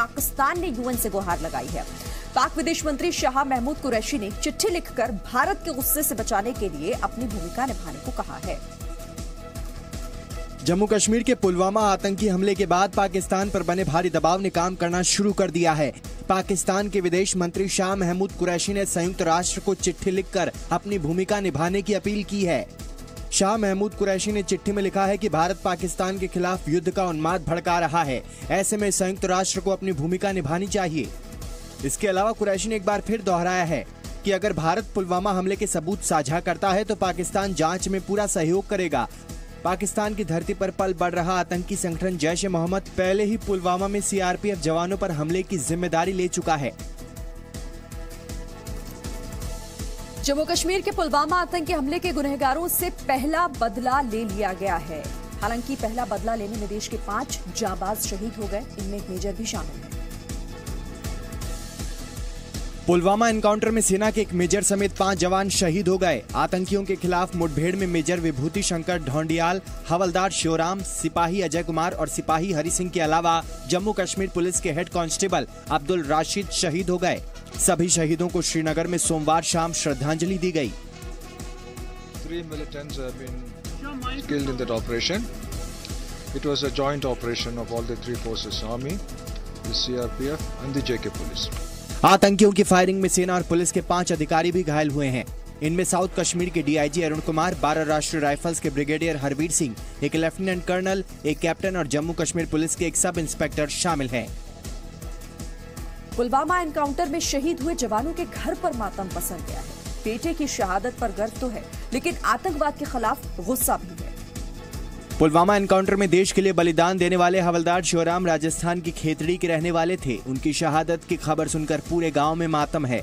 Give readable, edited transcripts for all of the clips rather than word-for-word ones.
पाकिस्तान ने यूएन से गुहार लगाई है। पाक विदेश मंत्री शाह महमूद कुरैशी ने चिट्ठी लिखकर भारत के गुस्से से बचाने के लिए अपनी भूमिका निभाने को कहा है। जम्मू कश्मीर के पुलवामा आतंकी हमले के बाद पाकिस्तान पर बने भारी दबाव ने काम करना शुरू कर दिया है। पाकिस्तान के विदेश मंत्री शाह महमूद कुरैशी ने संयुक्त राष्ट्र को चिट्ठी लिखकर अपनी भूमिका निभाने की अपील की है। शाह महमूद कुरैशी ने चिट्ठी में लिखा है कि भारत पाकिस्तान के खिलाफ युद्ध का उन्माद भड़का रहा है। ऐसे में संयुक्त राष्ट्र को अपनी भूमिका निभानी चाहिए। इसके अलावा कुरैशी ने एक बार फिर दोहराया है कि अगर भारत पुलवामा हमले के सबूत साझा करता है तो पाकिस्तान जांच में पूरा सहयोग करेगा। पाकिस्तान की धरती पर पल बढ़ रहा आतंकी संगठन जैश ए मोहम्मद पहले ही पुलवामा में सीआरपीएफ जवानों पर हमले की जिम्मेदारी ले चुका है। जम्मू कश्मीर के पुलवामा आतंकी हमले के गुनहगारों से पहला बदला ले लिया गया है। हालांकि पहला बदला लेने में देश के 5 जांबाज शहीद हो गए, इनमें एक मेजर भी शामिल है। पुलवामा एनकाउंटर में सेना के एक मेजर समेत 5 जवान शहीद हो गए। आतंकियों के खिलाफ मुठभेड़ में मेजर विभूति शंकर ढोंडियाल, हवलदार शिवराम, सिपाही अजय कुमार और सिपाही हरि सिंह के अलावा जम्मू कश्मीर पुलिस के हेड कांस्टेबल अब्दुल राशिद शहीद हो गए। सभी शहीदों को श्रीनगर में सोमवार शाम श्रद्धांजलि दी गई। 3 militants have been killed in that operation. It was a joint operation of all the 3 forces: Army, the CRPF and the JK police. आतंकियों की फायरिंग में सेना और पुलिस के 5 अधिकारी भी घायल हुए हैं। इनमें साउथ कश्मीर के डीआईजी अरुण कुमार, 12 राष्ट्रीय राइफल्स के ब्रिगेडियर हरवीर सिंह, एक लेफ्टिनेंट कर्नल, एक कैप्टन और जम्मू कश्मीर पुलिस के एक सब इंस्पेक्टर शामिल हैं। पुलवामा एनकाउंटर में शहीद हुए जवानों के घर पर मातम पसर गया है। बेटे की शहादत पर गर्व तो है, लेकिन आतंकवाद के खिलाफ गुस्सा भी है। पुलवामा एनकाउंटर में देश के लिए बलिदान देने वाले हवलदार शिवराम राजस्थान की खेतड़ी के रहने वाले थे। उनकी शहादत की खबर सुनकर पूरे गांव में मातम है।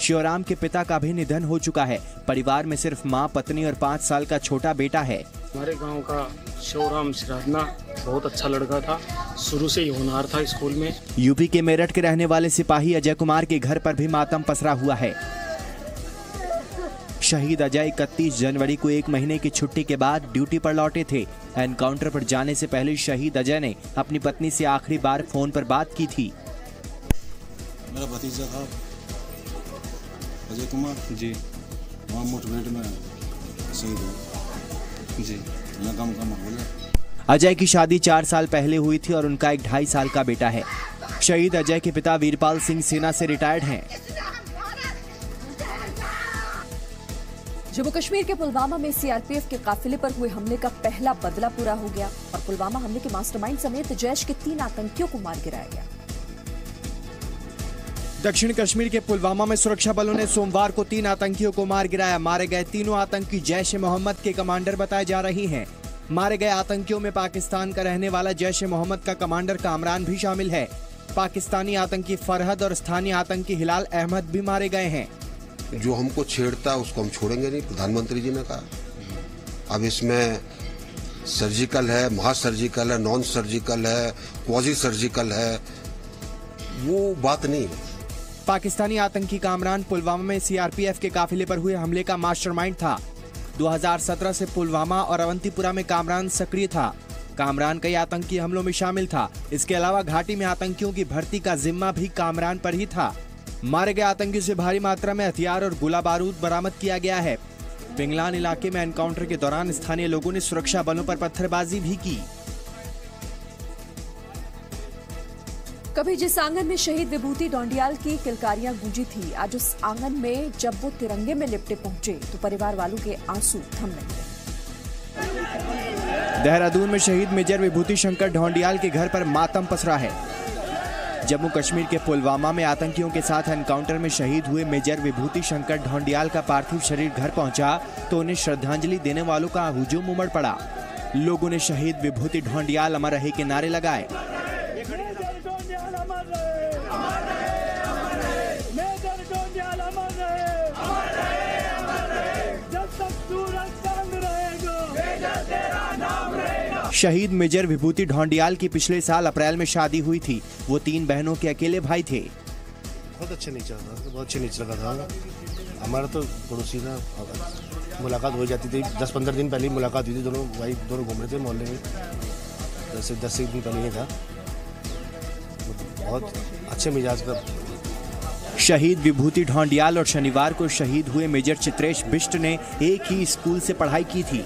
शिवराम के पिता का भी निधन हो चुका है। परिवार में सिर्फ मां, पत्नी और 5 साल का छोटा बेटा है। हमारे गांव का शिवराम सिराधना बहुत अच्छा लड़का था, शुरू से ही होनहार था स्कूल में। यूपी के मेरठ के रहने वाले सिपाही अजय कुमार के घर पर भी मातम पसरा हुआ है। शहीद अजय 31 जनवरी को 1 महीने की छुट्टी के बाद ड्यूटी पर लौटे थे। एनकाउंटर पर जाने से पहले शहीद अजय ने अपनी पत्नी से आखिरी बार फोन पर बात की थी। मेरा भतीजा था अजय कुमार जी, वहाँ मुठभेड़ में शहीद हुआ जी। अजय की शादी 4 साल पहले हुई थी और उनका एक 2.5 साल का बेटा है। शहीद अजय के पिता वीरपाल सिंह सेना से रिटायर्ड हैं। जम्मू कश्मीर के पुलवामा में सीआरपीएफ के काफिले पर हुए हमले का पहला बदला पूरा हो गया और पुलवामा हमले के मास्टरमाइंड समेत जैश के 3 आतंकियों को मार गिराया गया। दक्षिण कश्मीर के पुलवामा में सुरक्षा बलों ने सोमवार को 3 आतंकियों को मार गिराया। मारे गए तीनों आतंकी जैश ए मोहम्मद के कमांडर बताए जा रहे हैं। मारे गए आतंकियों में पाकिस्तान का रहने वाला जैश ए मोहम्मद का कमांडर कामरान भी शामिल है। पाकिस्तानी आतंकी फरहद और स्थानीय आतंकी हिलाल अहमद भी मारे गए हैं। जो हमको छेड़ता है उसको हम छोड़ेंगे नहीं, प्रधानमंत्री जी ने कहा। अब इसमें सर्जिकल है, महा सर्जिकल है, नॉन सर्जिकल है, क्वाजी सर्जिकल है, वो बात नहीं है। पाकिस्तानी आतंकी कामरान पुलवामा में सीआरपीएफ के काफिले पर हुए हमले का मास्टरमाइंड था। 2017 से पुलवामा और अवंतीपुरा में कामरान सक्रिय था। कामरान कई आतंकी हमलों में शामिल था। इसके अलावा घाटी में आतंकियों की भर्ती का जिम्मा भी कामरान पर ही था। मारे गए आतंकियों से भारी मात्रा में हथियार और गोला बारूद बरामद किया गया है। पिंगलान इलाके में एनकाउंटर के दौरान स्थानीय लोगों ने सुरक्षा बलों पर पत्थरबाजी भी की। कभी जिस आंगन में शहीद विभूति ढोंडियाल की किलकारियां गूंजी थी, आज उस आंगन में जब वो तिरंगे में लिपटे पहुंचे तो परिवार वालों के आंसू थम नहीं रहे। देहरादून में शहीद मेजर विभूति शंकर ढोंडियाल के घर पर मातम पसरा है। जम्मू कश्मीर के पुलवामा में आतंकियों के साथ एनकाउंटर में शहीद हुए मेजर विभूति शंकर ढोंडियाल का पार्थिव शरीर घर पहुंचा तो उन्हें श्रद्धांजलि देने वालों का हुजूम उमड़ पड़ा। लोगों ने शहीद विभूति ढोंडियाल अमर रहे के नारे लगाए। शहीद मेजर विभूति ढोंडियाल की पिछले साल अप्रैल में शादी हुई थी। वो 3 बहनों के अकेले भाई थे। बहुत अच्छे नेचर था, बहुत अच्छे नेचर का था। हमारा तो पड़ोसी था, मुलाकात हो जाती थी। 10-15 दिन पहले मुलाकात हुई थी। दोनों भाई दोनों घूम रहे थे मोहल्ले में। 10 दिन पहले ही था। बहुत अच्छे मिजाज का। शहीद विभूति ढौंडियाल और शनिवार को शहीद हुए मेजर चित्रेश बिष्ट ने एक ही स्कूल से पढ़ाई की थी।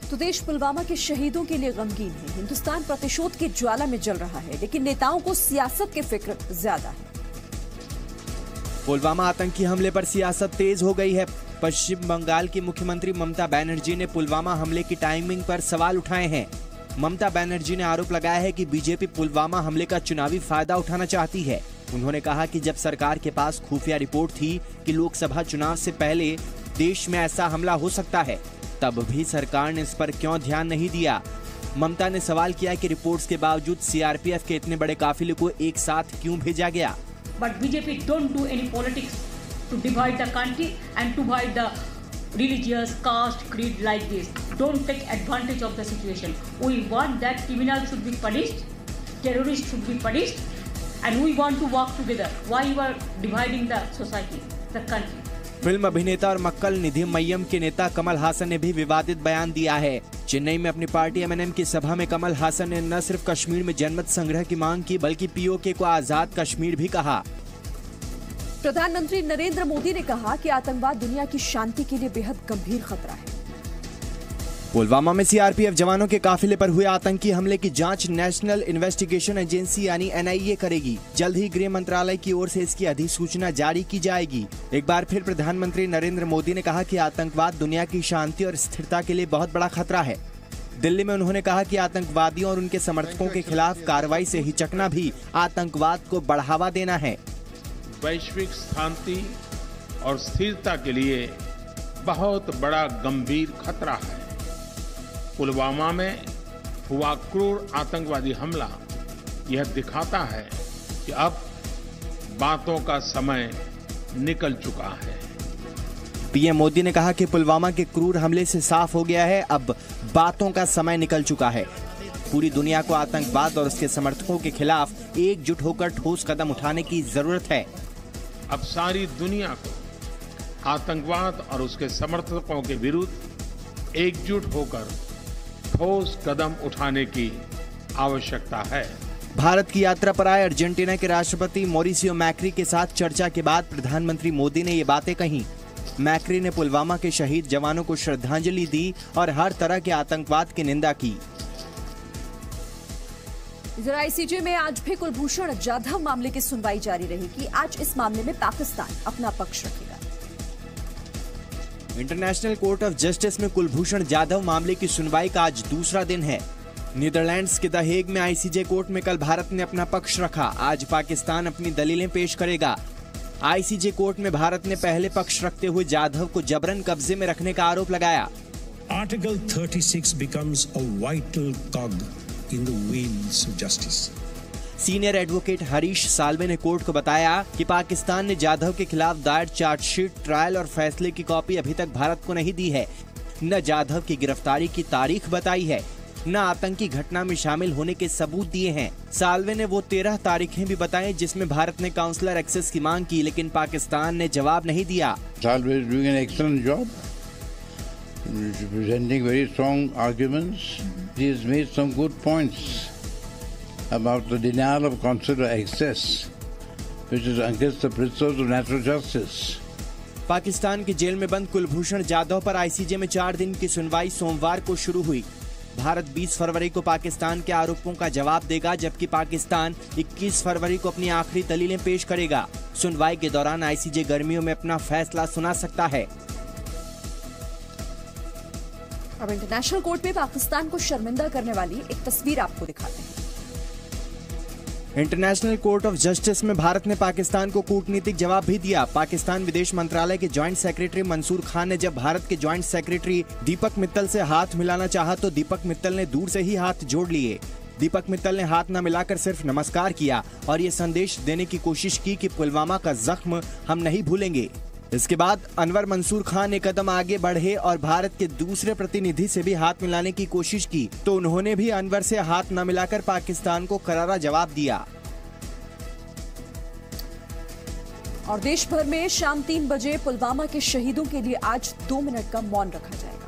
तो देश पुलवामा के शहीदों के लिए गमगीन है। हिंदुस्तान प्रतिशोध की ज्वाला में जल रहा है, लेकिन नेताओं को सियासत की फिक्र ज्यादा है। पुलवामा आतंकी हमले पर सियासत तेज हो गई है। पश्चिम बंगाल की मुख्यमंत्री ममता बनर्जी ने पुलवामा हमले की टाइमिंग पर सवाल उठाए हैं। ममता बनर्जी ने आरोप लगाया है कि बीजेपी पुलवामा हमले का चुनावी फायदा उठाना चाहती है। उन्होंने कहा कि जब सरकार के पास खुफिया रिपोर्ट थी कि लोकसभा चुनाव से पहले देश में ऐसा हमला हो सकता है, तब भी सरकार ने इस पर क्यों ध्यान नहीं दिया। ममता ने सवाल किया कि रिपोर्ट्स के बावजूद सीआरपीएफ के इतने बड़े काफिले को एक साथ क्यों भेजा गया। But BJP don't do any politics to divide the country and to divide the religious, caste, creed like this. Don't take advantage of the situation. We want that criminals should be punished, terrorists should be punished, and we want to work together. Why you are dividing the society, the country? Film अभिनेता और मक्कल निधि मय्यम के नेता कमल हासन ने भी विवादित बयान दिया है। चेन्नई में अपनी पार्टी एमएनएम की सभा में कमल हासन ने न सिर्फ कश्मीर में जनमत संग्रह की मांग की, बल्कि पीओके को आजाद कश्मीर भी कहा। प्रधानमंत्री नरेंद्र मोदी ने कहा कि आतंकवाद दुनिया की शांति के लिए बेहद गंभीर खतरा है। पुलवामा में सीआरपीएफ जवानों के काफिले पर हुए आतंकी हमले की जांच नेशनल इन्वेस्टिगेशन एजेंसी यानी एनआईए करेगी। जल्द ही गृह मंत्रालय की ओर से इसकी अधिसूचना जारी की जाएगी। एक बार फिर प्रधानमंत्री नरेंद्र मोदी ने कहा कि आतंकवाद दुनिया की शांति और स्थिरता के लिए बहुत बड़ा खतरा है। दिल्ली में उन्होंने कहा कि आतंकवादियों और उनके समर्थकों के खिलाफ कार्रवाई से हिचकना भी आतंकवाद को बढ़ावा देना है। वैश्विक शांति और स्थिरता के लिए बहुत बड़ा गंभीर खतरा है। पुलवामा में हुआ क्रूर आतंकवादी हमला यह दिखाता है कि अब बातों का समय निकल चुका है। पीएम मोदी ने कहा कि पुलवामा के क्रूर हमले से साफ हो गया है, अब बातों का समय निकल चुका है। पूरी दुनिया को आतंकवाद और उसके समर्थकों के खिलाफ एकजुट होकर ठोस कदम उठाने की जरूरत है। अब सारी दुनिया को आतंकवाद और उसके समर्थकों के विरुद्ध एकजुट होकर ठोस कदम उठाने की आवश्यकता है। भारत की यात्रा पर आए अर्जेंटीना के राष्ट्रपति मॉरिसियो मैक्री के साथ चर्चा के बाद प्रधानमंत्री मोदी ने ये बातें कही। मैक्री ने पुलवामा के शहीद जवानों को श्रद्धांजलि दी और हर तरह के आतंकवाद की निंदा की। इधर आईसीजे में आज भी कुलभूषण जाधव मामले की सुनवाई जारी रहेगी। आज इस मामले में पाकिस्तान अपना पक्ष रखेगा। इंटरनेशनल कोर्ट ऑफ जस्टिस में कुलभूषण जाधव मामले की सुनवाई का आज दूसरा दिन है। नीदरलैंड्स के द हेग में आईसीजे कोर्ट में कल भारत ने अपना पक्ष रखा। आज पाकिस्तान अपनी दलीलें पेश करेगा। आईसीजे कोर्ट में भारत ने पहले पक्ष रखते हुए जाधव को जबरन कब्जे में रखने का आरोप लगाया। Article 36 becomes a vital cog in the wheels of justice. Senior advocate Harish Salve ने कोर्ट को बताया कि पाकिस्तान ने जाधव के खिलाफ दायर चार्जशीट, ट्रायल और फैसले की कॉपी अभी तक भारत को नहीं दी है। न जाधव की गिरफ्तारी की तारीख बताई है, न आतंकी घटना में शामिल होने के सबूत दिए हैं। साल्वे ने वो 13 तारीखें भी बताई जिसमें भारत ने काउंसलर एक्सेस की मांग की, लेकिन पाकिस्तान ने जवाब नहीं दिया। Salve is doing an excellent job, presenting very strong arguments. He has made some good points about the denial of consular access, which is against the principles of natural justice. Pakistan की jail में बंद कुलभूषण जाधव पर ICJ में 4 दिन की सुनवाई सोमवार को शुरू हुई। भारत 20 फरवरी को पाकिस्तान के आरोपों का जवाब देगा, जबकि पाकिस्तान 21 फरवरी को अपनी आखिरी दलीलें पेश करेगा। सुनवाई के दौरान आईसीजे गर्मियों में अपना फैसला सुना सकता है। अब इंटरनेशनल कोर्ट में पाकिस्तान को शर्मिंदा करने वाली एक तस्वीर आपको दिखाते हैं। इंटरनेशनल कोर्ट ऑफ जस्टिस में भारत ने पाकिस्तान को कूटनीतिक जवाब भी दिया। पाकिस्तान विदेश मंत्रालय के जॉइंट सेक्रेटरी मंसूर खान ने जब भारत के जॉइंट सेक्रेटरी दीपक मित्तल से हाथ मिलाना चाहा तो दीपक मित्तल ने दूर से ही हाथ जोड़ लिए। दीपक मित्तल ने हाथ न मिलाकर सिर्फ नमस्कार किया और ये संदेश देने की कोशिश की कि पुलवामा का जख्म हम नहीं भूलेंगे। इसके बाद अनवर मंसूर खान एक कदम आगे बढ़े और भारत के दूसरे प्रतिनिधि से भी हाथ मिलाने की कोशिश की, तो उन्होंने भी अनवर से हाथ न मिलाकर पाकिस्तान को करारा जवाब दिया। और देश भर में शाम 3 बजे पुलवामा के शहीदों के लिए आज 2 मिनट का मौन रखा जाएगा।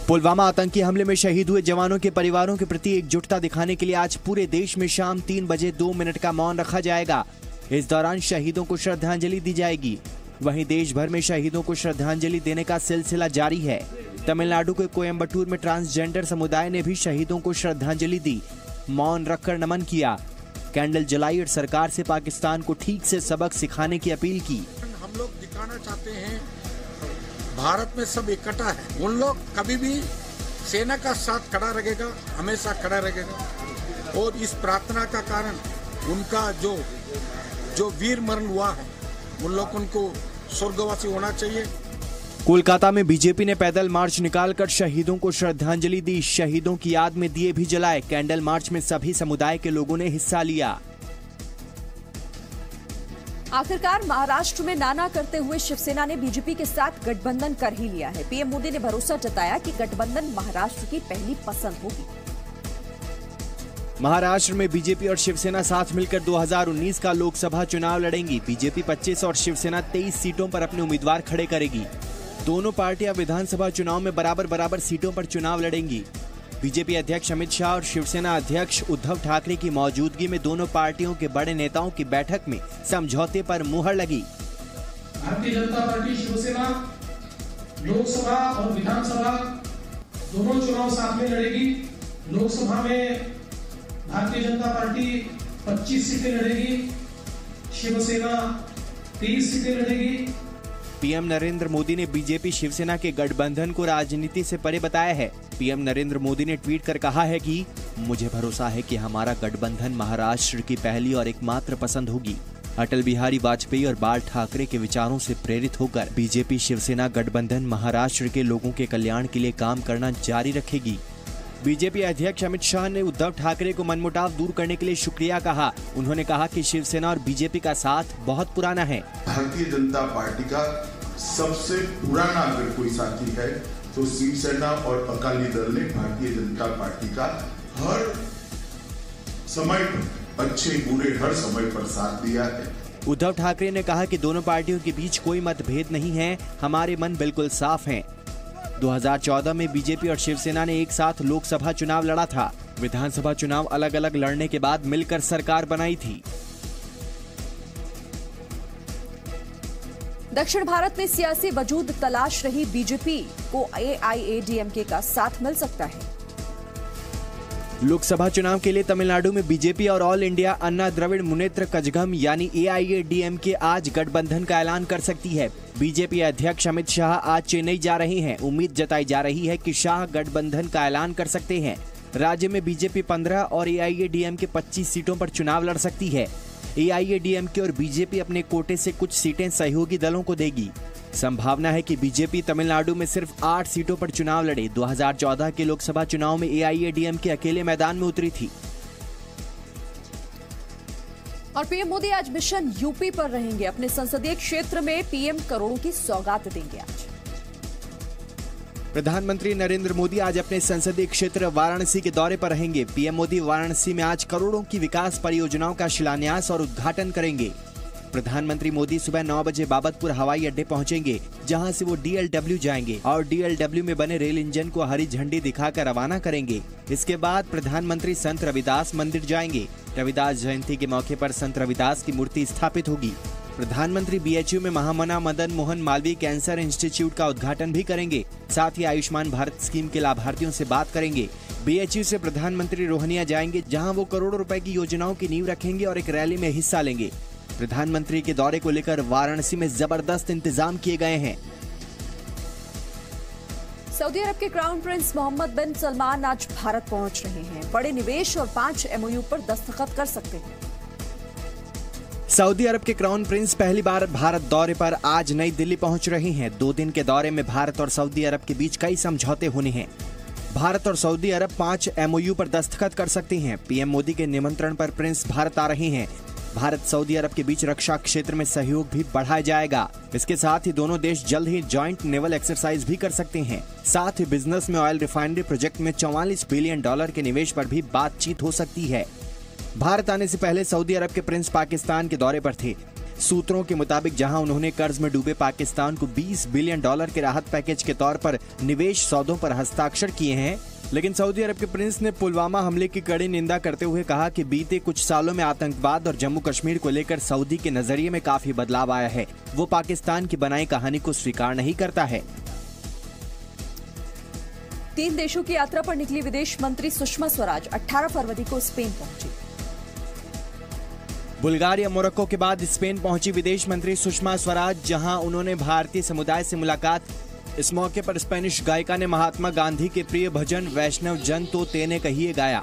पुलवामा आतंकी हमले में शहीद हुए जवानों के परिवारों के प्रति एकजुटता दिखाने के लिए आज पूरे देश में शाम 3 बजे 2 मिनट का मौन रखा जाएगा। इस दौरान शहीदों को श्रद्धांजलि दी जाएगी। वहीं देश भर में शहीदों को श्रद्धांजलि देने का सिलसिला जारी है। तमिलनाडु के कोयम्बटूर में ट्रांसजेंडर समुदाय ने भी शहीदों को श्रद्धांजलि दी, मौन रखकर नमन किया, कैंडल जलाई और सरकार से पाकिस्तान को ठीक से सबक सिखाने की अपील की। हम लोग दिखाना चाहते हैं भारत में सब इकट्ठा है। उन लोग कभी भी सेना का साथ खड़ा रहेगा, हमेशा खड़ा रहेगा। और इस प्रार्थना का कारण उनका जो वीर मरण हुआ है, उन लोग उनको स्वर्गवासी होना चाहिए। कोलकाता में बीजेपी ने पैदल मार्च निकालकर शहीदों को श्रद्धांजलि दी। शहीदों की याद में दिए भी जलाए। कैंडल मार्च में सभी समुदाय के लोगों ने हिस्सा लिया। आखिरकार महाराष्ट्र में नाना करते हुए शिवसेना ने बीजेपी के साथ गठबंधन कर ही लिया है। पीएम मोदी ने भरोसा जताया कि गठबंधन महाराष्ट्र की पहली पसंद होगी। महाराष्ट्र में बीजेपी और शिवसेना साथ मिलकर 2019 का लोकसभा चुनाव लड़ेंगी। बीजेपी 25 और शिवसेना 23 सीटों पर अपने उम्मीदवार खड़े करेगी। दोनों पार्टियां विधानसभा चुनाव में बराबर सीटों पर चुनाव लड़ेंगी। बीजेपी अध्यक्ष अमित शाह और शिवसेना अध्यक्ष उद्धव ठाकरे की मौजूदगी में दोनों पार्टियों के बड़े नेताओं की बैठक में समझौते पर मुहर लगी। भारतीय जनता पार्टी शिवसेना लोकसभा और विधानसभा दोनों चुनाव साथ में लड़ेगी। लोकसभा में भारतीय जनता पार्टी 25 सीटें लड़ेगी, शिवसेना 30 सीटें लड़ेगी। पीएम नरेंद्र मोदी ने बीजेपी शिवसेना के गठबंधन को राजनीति से परे बताया है। पीएम नरेंद्र मोदी ने ट्वीट कर कहा है कि मुझे भरोसा है कि हमारा गठबंधन महाराष्ट्र की पहली और एकमात्र पसंद होगी। अटल बिहारी वाजपेयी और बाल ठाकरे के विचारों से प्रेरित होकर बीजेपी शिवसेना गठबंधन महाराष्ट्र के लोगों के कल्याण के लिए काम करना जारी रखेगी। बीजेपी अध्यक्ष अमित शाह ने उद्धव ठाकरे को मनमुटाव दूर करने के लिए शुक्रिया कहा। उन्होंने कहा कि शिवसेना और बीजेपी का साथ बहुत पुराना है। भारतीय जनता पार्टी का सबसे पुराना अगर कोई साथी है तो शिवसेना और अकाली दल ने भारतीय जनता पार्टी का हर समय पर, अच्छे बुरे हर समय पर साथ दिया है। उद्धव ठाकरे ने कहा कि दोनों पार्टियों के बीच कोई मतभेद नहीं है, हमारे मन बिल्कुल साफ हैं। 2014 में बीजेपी और शिवसेना ने एक साथ लोकसभा चुनाव लड़ा था। विधानसभा चुनाव अलग अलग लड़ने के बाद मिलकर सरकार बनाई थी। दक्षिण भारत में सियासी वजूद तलाश रही बीजेपी को एआईएडीएमके का साथ मिल सकता है। लोकसभा चुनाव के लिए तमिलनाडु में बीजेपी और ऑल इंडिया अन्ना द्रविड़ मुनेत्र कजगम यानी एआईएडीएमके आज गठबंधन का ऐलान कर सकती है। बीजेपी अध्यक्ष अमित शाह आज चेन्नई जा रहे हैं। उम्मीद जताई जा रही है कि शाह गठबंधन का ऐलान कर सकते हैं। राज्य में बीजेपी 15 और एआईएडीएमके 25 सीटों पर चुनाव लड़ सकती है। एआईएडीएमके और बीजेपी अपने कोटे से कुछ सीटें सहयोगी दलों को देगी। संभावना है कि बीजेपी तमिलनाडु में सिर्फ 8 सीटों पर चुनाव लड़े। 2014 के लोकसभा चुनाव में एआईएडीएमके अकेले मैदान में उतरी थी। और पीएम मोदी आज मिशन यूपी पर रहेंगे। अपने संसदीय क्षेत्र में पीएम करोड़ों की सौगात देंगे। आज प्रधानमंत्री नरेंद्र मोदी आज अपने संसदीय क्षेत्र वाराणसी के दौरे पर रहेंगे। पीएम मोदी वाराणसी में आज करोड़ों की विकास परियोजनाओं का शिलान्यास और उद्घाटन करेंगे। प्रधानमंत्री मोदी सुबह 9 बजे बाबतपुर हवाई अड्डे पहुंचेंगे, जहां से वो डीएलडब्ल्यू जाएंगे और डीएलडब्ल्यू में बने रेल इंजन को हरी झंडी दिखाकर रवाना करेंगे। इसके बाद प्रधानमंत्री संत रविदास मंदिर जाएंगे। रविदास जयंती के मौके पर संत रविदास की मूर्ति स्थापित होगी। प्रधानमंत्री बीएचयू में महामना मदन मोहन मालवीय कैंसर इंस्टीट्यूट का उद्घाटन भी करेंगे। साथ ही आयुष्मान भारत स्कीम के लाभार्थियों से बात करेंगे। बीएचयू से प्रधानमंत्री रोहनिया जाएंगे, जहां वो करोड़ों रुपए की योजनाओं की नींव रखेंगे और एक रैली में हिस्सा लेंगे। प्रधानमंत्री के दौरे को लेकर वाराणसी में जबरदस्त इंतजाम किए गए हैं। सऊदी अरब के क्राउन प्रिंस मोहम्मद बिन सलमान आज भारत पहुंच रहे हैं। बड़े निवेश और 5 एमओयू पर दस्तखत कर सकते हैं। सऊदी अरब के क्राउन प्रिंस पहली बार भारत दौरे पर आज नई दिल्ली पहुंच रहे हैं। 2 दिन के दौरे में भारत और सऊदी अरब के बीच कई समझौते होने हैं। भारत और सऊदी अरब 5 एमओयू पर दस्तखत कर सकते हैं। पीएम मोदी के निमंत्रण पर प्रिंस भारत आ रहे हैं। भारत सऊदी अरब के बीच रक्षा क्षेत्र में सहयोग भी बढ़ाया जाएगा। इसके साथ ही दोनों देश जल्द ही जॉइंट नेवल एक्सरसाइज भी कर सकते हैं। साथ ही बिजनेस में ऑयल रिफाइनरी प्रोजेक्ट में $44 बिलियन के निवेश पर भी बातचीत हो सकती है। भारत आने से पहले सऊदी अरब के प्रिंस पाकिस्तान के दौरे पर थे। सूत्रों के मुताबिक जहां उन्होंने कर्ज में डूबे पाकिस्तान को $20 बिलियन के राहत पैकेज के तौर पर निवेश सौदों पर हस्ताक्षर किए हैं, लेकिन सऊदी अरब के प्रिंस ने पुलवामा हमले की कड़ी निंदा करते हुए कहा कि बीते कुछ सालों में आतंकवाद और जम्मू कश्मीर को लेकर सऊदी के नजरिए में काफी बदलाव आया है। वो पाकिस्तान की बनाई कहानी को स्वीकार नहीं करता है। 3 देशों की यात्रा पर निकली विदेश मंत्री सुषमा स्वराज 18 फरवरी को स्पेन पहुंची। बुल्गारिया मोरक्को के बाद स्पेन पहुंची विदेश मंत्री सुषमा स्वराज, जहां उन्होंने भारतीय समुदाय से मुलाकात। इस मौके पर स्पेनिश गायिका ने महात्मा गांधी के प्रिय भजन वैष्णव जन तो तेने कहिए गाया।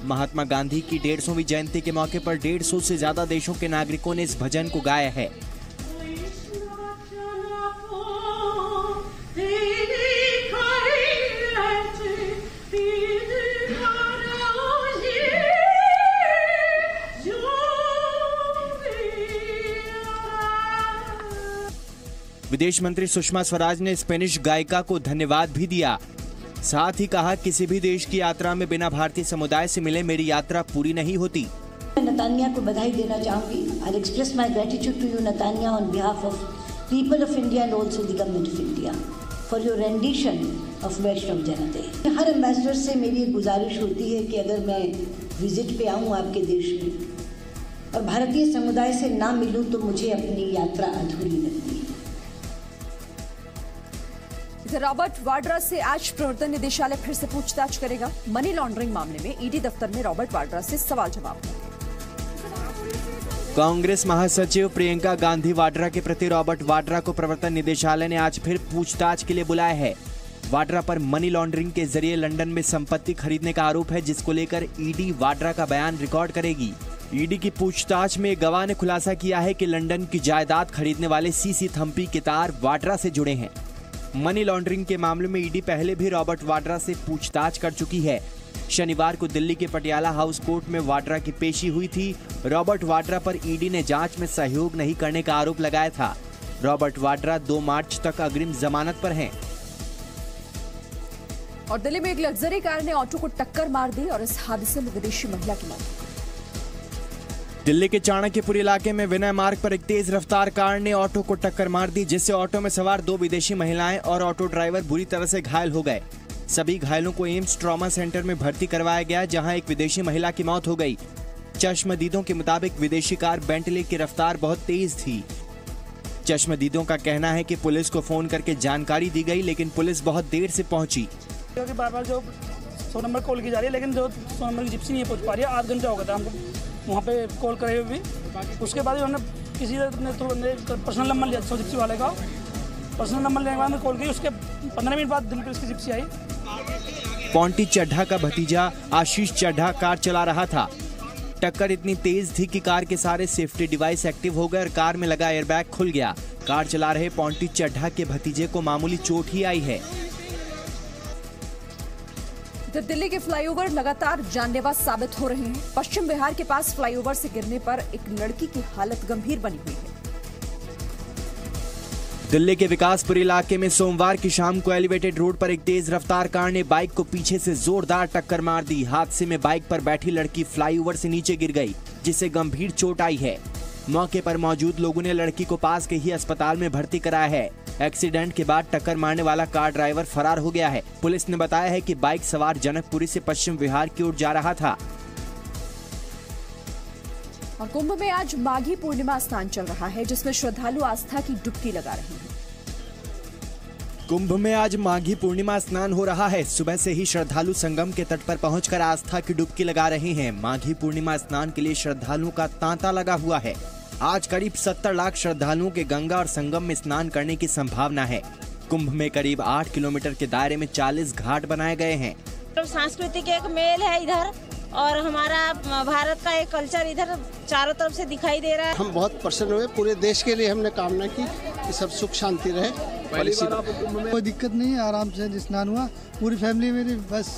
महात्मा गांधी की 150वीं जयंती के मौके पर 150 से ज्यादा देशों के नागरिकों ने इस भजन को गाया है। विदेश मंत्री सुषमा स्वराज ने स्पेनिश गायिका को धन्यवाद भी दिया। साथ ही कहा, किसी भी देश की यात्रा में बिना भारतीय समुदाय से मिले मेरी यात्रा पूरी नहीं होती। नतान्या को बधाई देना चाहूंगी। I express my gratitude to you Natanya on behalf of people of India and also the government of India for your rendition of Vaishnav Jante. Her ambassador से मेरी एक गुजारिश होती है कि अगर मैं विजिट पे आऊँ आपके देश में और भारतीय समुदाय से ना मिलूँ तो मुझे अपनी यात्रा अधूरी लगती है। रॉबर्ट वाड्रा से आज प्रवर्तन निदेशालय फिर से पूछताछ करेगा। मनी लॉन्ड्रिंग मामले में ईडी दफ्तर में रॉबर्ट वाड्रा से सवाल जवाब। कांग्रेस महासचिव प्रियंका गांधी वाड्रा के प्रति रॉबर्ट वाड्रा को प्रवर्तन निदेशालय ने आज फिर पूछताछ के लिए बुलाया है। वाड्रा पर मनी लॉन्ड्रिंग के जरिए लंदन में संपत्ति खरीदने का आरोप है, जिसको लेकर ईडी वाड्रा का बयान रिकॉर्ड करेगी। ईडी की पूछताछ में गवाह ने खुलासा किया है कि लंदन की जायदाद खरीदने वाले सीसी थम्पी के तार वाड्रा से जुड़े हैं। मनी लॉन्ड्रिंग के मामले में ईडी पहले भी रॉबर्ट वाड्रा से पूछताछ कर चुकी है। शनिवार को दिल्ली के पटियाला हाउस कोर्ट में वाड्रा की पेशी हुई थी। रॉबर्ट वाड्रा पर ईडी ने जांच में सहयोग नहीं करने का आरोप लगाया था। रॉबर्ट वाड्रा 2 मार्च तक अग्रिम जमानत पर हैं। और दिल्ली में एक लग्जरी कार ने ऑटो को टक्कर मार दी और इस हादसे में विदेशी महिला की मौत। दिल्ली के चाणक्यपुर इलाके में विनय मार्ग पर एक तेज रफ्तार कार ने ऑटो को टक्कर मार दी, जिससे ऑटो में सवार 2 विदेशी महिलाएं और ऑटो ड्राइवर बुरी तरह से घायल हो गए। सभी घायलों को एम्स ट्रॉमा सेंटर में भर्ती करवाया गया, जहां एक विदेशी महिला की मौत हो गई। चश्मदीदों के मुताबिक विदेशी कार बेंटले की रफ्तार बहुत तेज थी। चश्मदीदों का कहना है कि पुलिस को फोन करके जानकारी दी गई, लेकिन पुलिस बहुत देर से पहुंची। बार-बार जो 100 नंबर कॉल की जा रही है, लेकिन जो 100 नंबर की जिप्सी नहीं पहुंच पा रही है। 8 घंटे हो गए थे हमको वहाँ पे कॉल करे हुए भी। उसके बाद हमने किसी ने पर्सनल नंबर लिया जिप्सी वाले का। पर्सनल नंबर लेने के बाद कॉल की, उसके 15 मिनट बाद दिल्ली पुलिस की जिप्सी आई। पॉन्टी चड्ढा का भतीजा आशीष चड्ढा कार चला रहा था। टक्कर इतनी तेज थी कि कार के सारे सेफ्टी डिवाइस एक्टिव हो गए और कार में लगा एयरबैग खुल गया। कार चला रहे पॉन्टी चड्ढा के भतीजे को मामूली चोट ही आई है। दिल्ली के फ्लाईओवर लगातार जानलेवा साबित हो रहे हैं। पश्चिम बिहार के पास फ्लाईओवर से गिरने पर एक लड़की की हालत गंभीर बनी हुई है। दिल्ली के विकासपुर इलाके में सोमवार की शाम को एलिवेटेड रोड पर एक तेज रफ्तार कार ने बाइक को पीछे से जोरदार टक्कर मार दी। हादसे में बाइक पर बैठी लड़की फ्लाईओवर से नीचे गिर गई, जिससे गंभीर चोट आई है। मौके पर मौजूद लोगों ने लड़की को पास के ही अस्पताल में भर्ती कराया है। एक्सीडेंट के बाद टक्कर मारने वाला कार ड्राइवर फरार हो गया है। पुलिस ने बताया है कि बाइक सवार जनकपुरी से पश्चिम बिहार की ओर जा रहा था। और कुंभ में आज माघी पूर्णिमा स्नान चल रहा है, जिसमें श्रद्धालु आस्था की डुबकी लगा रहे हैं। कुंभ में आज माघी पूर्णिमा स्नान हो रहा है। सुबह से ही श्रद्धालु संगम के तट पर पहुंचकर आस्था की डुबकी लगा रहे हैं। माघी पूर्णिमा स्नान के लिए श्रद्धालुओं का तांता लगा हुआ है। आज करीब 70 लाख श्रद्धालुओं के गंगा और संगम में स्नान करने की संभावना है। कुंभ में करीब 8 किलोमीटर के दायरे में 40 घाट बनाए गए हैं। तो सांस्कृतिक एक मेल है इधर, और हमारा भारत का एक कल्चर इधर चारों तरफ से दिखाई दे रहा है। हम बहुत प्रसन्न हुए। पूरे देश के लिए हमने कामना की कि सब सुख शांति रहे। कोई दिक्कत नहीं है, आराम से स्नान हुआ। पूरी फैमिली मेरी बस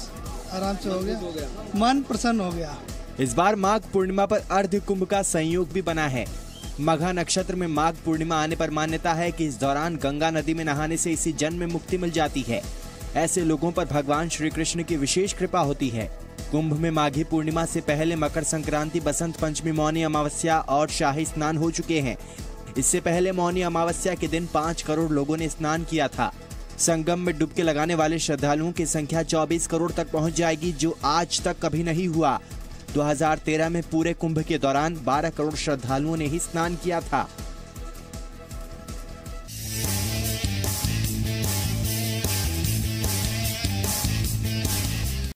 आराम से हो गया, मन प्रसन्न हो गया। इस बार माघ पूर्णिमा पर अर्ध कुंभ का संयोग भी बना है। मघा नक्षत्र में माघ पूर्णिमा आने पर मान्यता है कि इस दौरान गंगा नदी में नहाने से इसी जन्म में मुक्ति मिल जाती है। ऐसे लोगों पर भगवान श्री कृष्ण की विशेष कृपा होती है। कुंभ में माघी पूर्णिमा से पहले मकर संक्रांति, बसंत पंचमी, मौनी अमावस्या और शाही स्नान हो चुके हैं। इससे पहले मौनी अमावस्या के दिन 5 करोड़ लोगों ने स्नान किया था। संगम में डुबकी लगाने वाले श्रद्धालुओं की संख्या 24 करोड़ तक पहुंच जाएगी, जो आज तक कभी नहीं हुआ। 2013 में पूरे कुंभ के दौरान 12 करोड़ श्रद्धालुओं ने ही स्नान किया था।